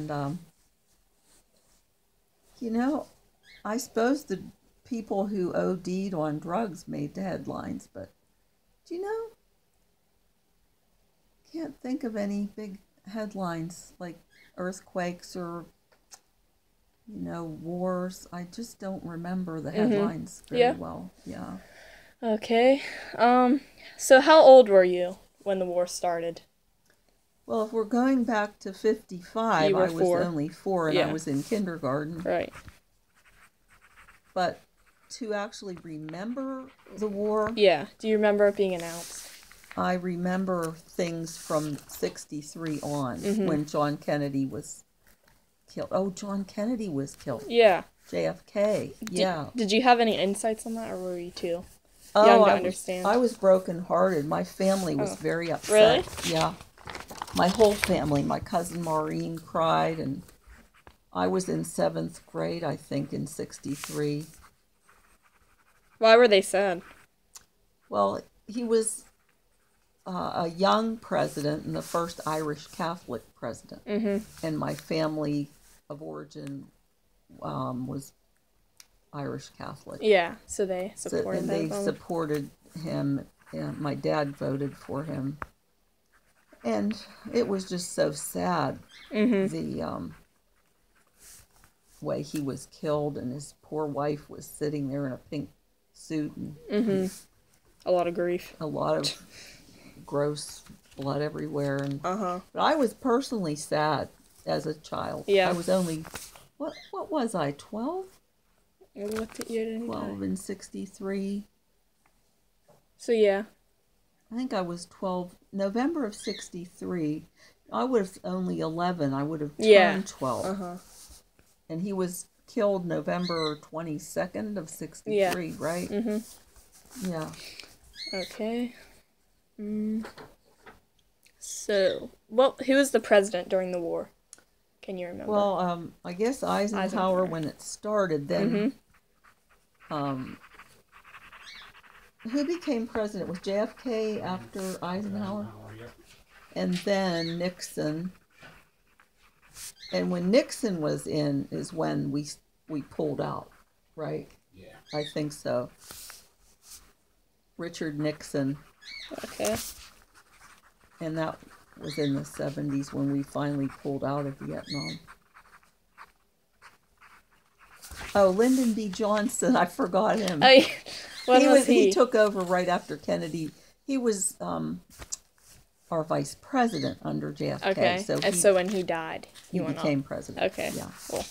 And, you know, I suppose the people who OD'd on drugs made the headlines, but do you know, can't think of any big headlines like earthquakes or, you know, wars. I just don't remember the headlines very well. Yeah. Okay. So how old were you when the war started? Well, if we're going back to 55, You were I was 4. only 4 and I was in kindergarten. Right. But to actually remember the war, Yeah. Do you remember it being announced? I remember things from 63 on when John Kennedy was killed. Oh, John Kennedy was killed. Yeah. JFK. Yeah. Did you have any insights on that, or were you too young to understand? I was brokenhearted. My family was very upset. Really? Yeah. My whole family. My cousin Maureen cried, and I was in 7th grade, I think, in 63. Why were they sad? Well, he was a young president and the first Irish Catholic president. And my family of origin was Irish Catholic. Yeah, so they supported him. They supported him, and my dad voted for him. And it was just so sad, the way he was killed, and his poor wife was sitting there in a pink suit. And a lot of grief. A lot of gross blood everywhere. And but I was personally sad as a child. Yeah. I was only, what was I, 12? What year did he 12 in 63. So yeah. I think I was 12, November of 63. I was only 11. I would have turned 12. And he was killed November 22nd of 63, right? Yeah. Okay. So, who was the president during the war? Can you remember? Well, I guess Eisenhower when it started. Then, who became president? Was JFK after Eisenhower? Yep. And then Nixon. And when Nixon was in is when we pulled out, right? Yeah. I think so. Richard Nixon. Okay. And that was in the 70s when we finally pulled out of Vietnam. Oh, Lyndon B. Johnson, I forgot him. He took over right after Kennedy. He was our vice president under JFK. Okay. So when he died, he became president. Okay. Yeah. Cool.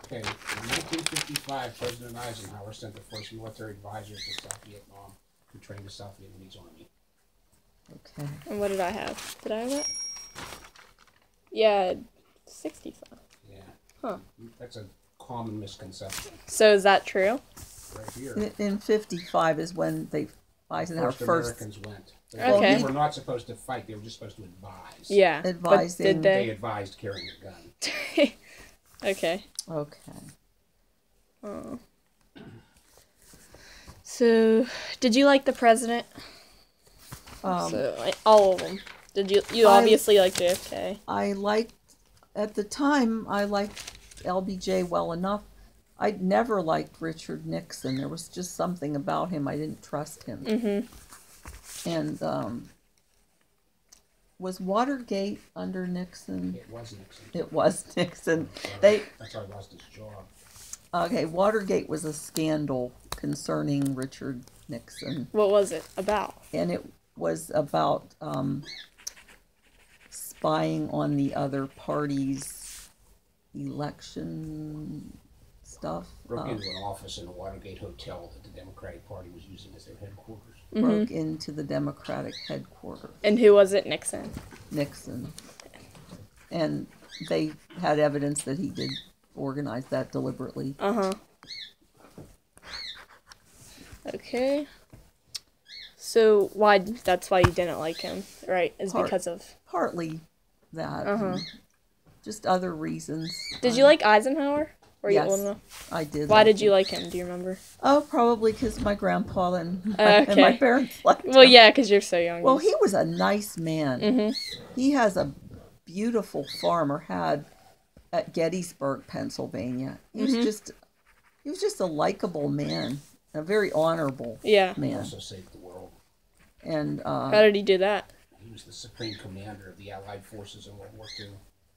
Okay. In 1955, President Eisenhower sent the first military advisors to South Vietnam to train the South Vietnamese Army. Okay. And what did I have? Did I have that? Yeah, 65. Yeah. Huh. That's a common misconception. So is that true? Right here. In 55 is when Eisenhower first Americans went. Okay. They were not supposed to fight. They were just supposed to advise. Yeah. Advising. But did They advised carrying a gun. Okay. Okay. Oh. So, did you like the president? All of them. Did you obviously like JFK? At the time, I liked LBJ well enough. I'd never liked Richard Nixon. There was just something about him. I didn't trust him. And was Watergate under Nixon? It was Nixon. It was Nixon. That's how he lost his job. Okay, Watergate was a scandal concerning Richard Nixon. What was it about? And it was about spying on the other party's election stuff. Broke into an office in a Watergate hotel that the Democratic Party was using as their headquarters. Broke into the Democratic headquarters. And who was it? Nixon. Nixon. And they had evidence that he did organize that deliberately. Okay. So that's why you didn't like him, right? Because of partly that. Just other reasons. Did you like Eisenhower? Were you Yes. old enough? I did. Why like did you him. like him? Do you remember? Oh, probably because my grandpa and my Okay. parents liked Well, him. yeah, because you're so young. Well, he was a nice man. Mhm. He has a beautiful farm, or had, at Gettysburg, Pennsylvania. He was just a likable man, a very honorable Yeah. He man. also saved the world. And How did he do that? He was the supreme commander of the Allied forces in World War II.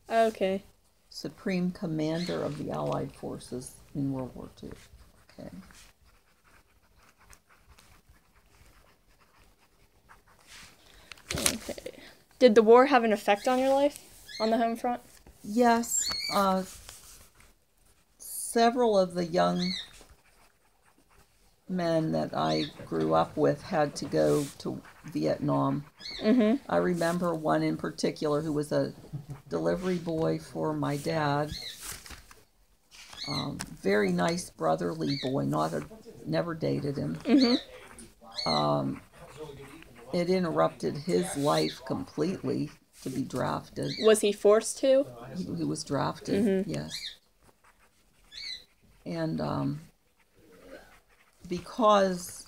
Okay. Supreme Commander of the Allied Forces in World War II. Okay. Okay. Did the war have an effect on your life on the home front? Yes, several of the young men that I grew up with had to go to Vietnam. Mhm. I remember one in particular who was a delivery boy for my dad. Very nice, brotherly boy. Never dated him. Mhm. It interrupted his life completely to be drafted. Was he forced to? He was drafted, yes. And because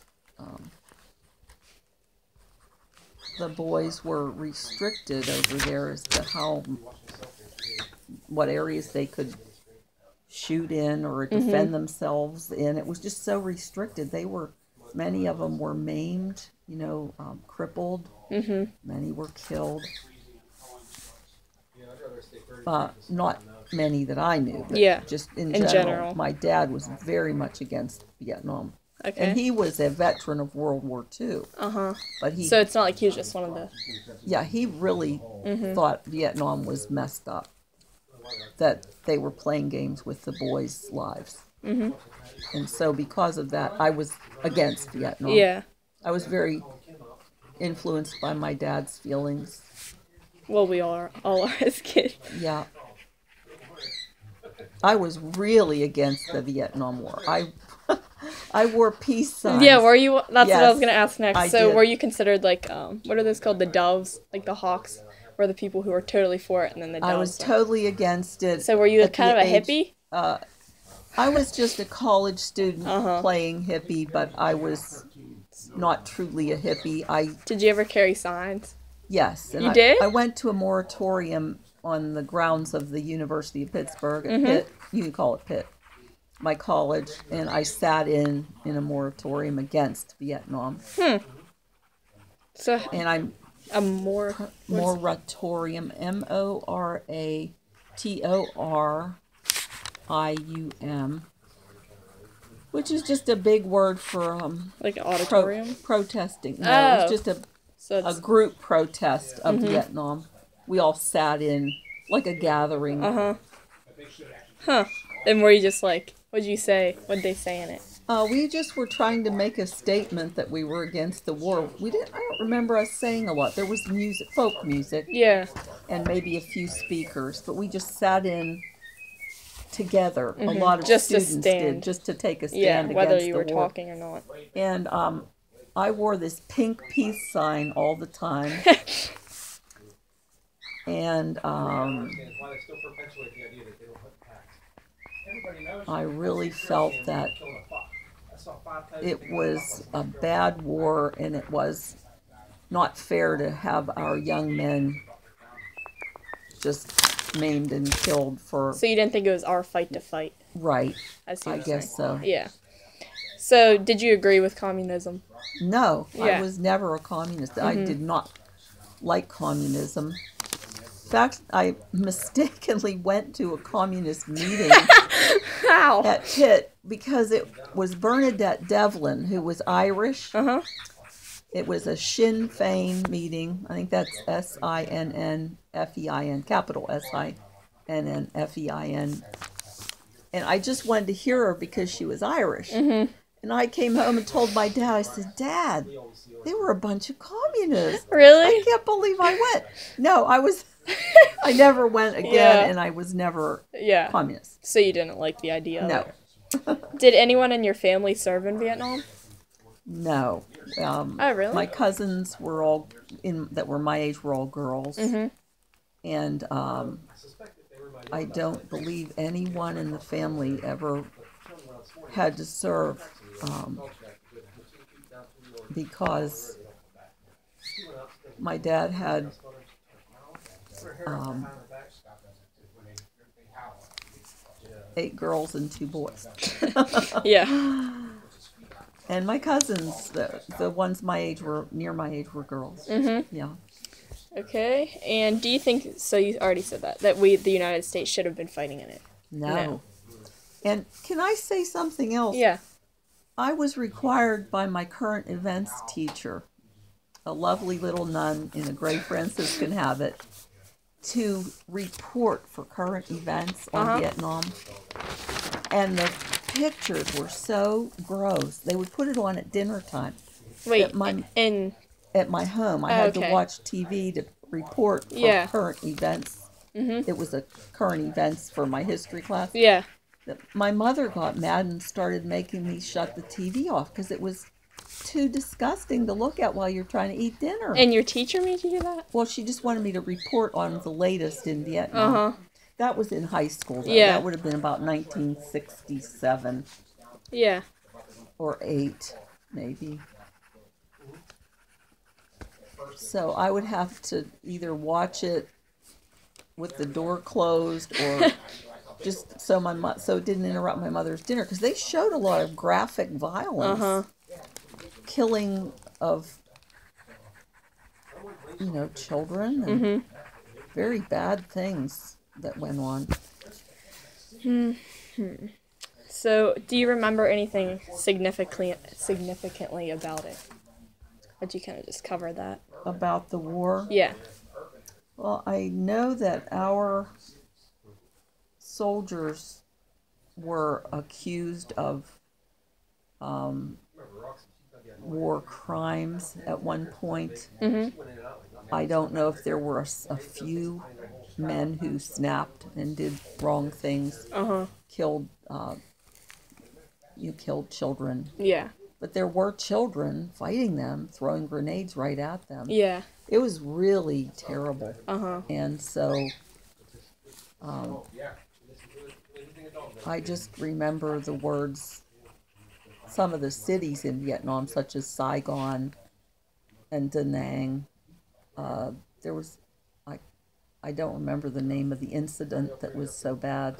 the boys were restricted over there as to what areas they could shoot in or defend themselves in, it was just so restricted. Many of them were maimed, crippled. Many were killed. Not many that I knew, but Yeah, just in in general. general. My dad was very much against Vietnam. Okay. And he was a veteran of World War II. Uh-huh. But he, So it's not like he was just one of the... yeah, he really thought Vietnam was messed up. That they were playing games with the boys' lives. And so because of that, I was against Vietnam. Yeah. I was very influenced by my dad's feelings. Well, we all are as kids. Yeah. I was really against the Vietnam War. I wore peace signs. Yeah, were you... That's what I was Yes, going to ask next. I So did. were you considered like, what are those called? The doves? Like the hawks? Were the people who were totally for it, and then the doves? I was totally against it. So were you at kind the of a age- hippie? I was just a college student Uh-huh. playing hippie, but I was not truly a hippie. Did you ever carry signs? Yes. And You did? I went to a moratorium on the grounds of the University of Pittsburgh at Pitt. You can call it Pitt. My college, and I sat in a moratorium against Vietnam. So And I'm a more... moratorium, moratorium, which is just a big word for Like an auditorium? protesting. No, Oh. it's just So a it's... group protest of Vietnam. We all sat in like a gathering. Uh-huh. Huh. And were you just like... What'd you say? What'd they say in it? We just were trying to make a statement that we were against the war. I don't remember us saying a lot. There was music, folk music, Yeah. and maybe a few speakers, but we just sat in together. A lot of Just to students stand. did, just to take a Yeah, stand whether against you the were war. talking or not. And I wore this pink peace sign all the time. And I really felt that it was a bad war, and it was not fair to have our young men just maimed and killed for So you didn't think it was our fight to fight? right. I see. I what you're guess saying. so. Yeah. So did you agree with communism? No, Yeah. I was never a communist. I did not like communism. In fact, I mistakenly went to a communist meeting How? at Pitt because it was Bernadette Devlin, who was Irish. Uh-huh. It was a Sinn Féin meeting. I think that's Sinnfein, capital Sinnfein. And I just wanted to hear her because she was Irish. And I came home and told my dad, I said, Dad, they were a bunch of communists. I Really? can't believe I went. No, I never went again, Yeah. and I was never Yeah. communist. So you didn't like the idea of No. it. Did anyone in your family serve in Vietnam? No. Oh, really? My cousins were that were my age were all girls. And I don't believe anyone in the family ever had to serve, because my dad had 8 girls and 2 boys. Yeah. And my cousins, the ones my age were near my age, were girls. Yeah. Okay. And do you think, so you already said that the United States should have been fighting in it? No. No. And can I say something else? Yeah. I was required by my current events teacher, a lovely little nun in a gray Franciscan habit, to report for current events on Vietnam. And the pictures were so gross. They would put it on at dinner time. Wait, At my home. I had to Okay. watch TV to report for Yeah. current events. It was a current events for my history class. Yeah. My mother got mad and started making me shut the TV off because it was too disgusting to look at while you're trying to eat dinner. And your teacher made you do that? Well, she just wanted me to report on the latest in Vietnam. Uh-huh. That was in high school, though. Yeah. That would have been about 1967 Yeah. or 8, maybe. So I would have to either watch it with the door closed or just so so it didn't interrupt my mother's dinner, because they showed a lot of graphic violence, killing of children, and very bad things that went on. So, do you remember anything significantly about it? Or did you kind of just cover that? About the war? Yeah. Well, I know that our soldiers were accused of war crimes at one point. I don't know if there were a few men who snapped and did wrong things, killed children. Yeah. But there were children fighting them, throwing grenades right at them. Yeah. It was really terrible. And so I just remember the words, some of the cities in Vietnam, such as Saigon and Da Nang. There was, I don't remember the name of the incident that was so bad.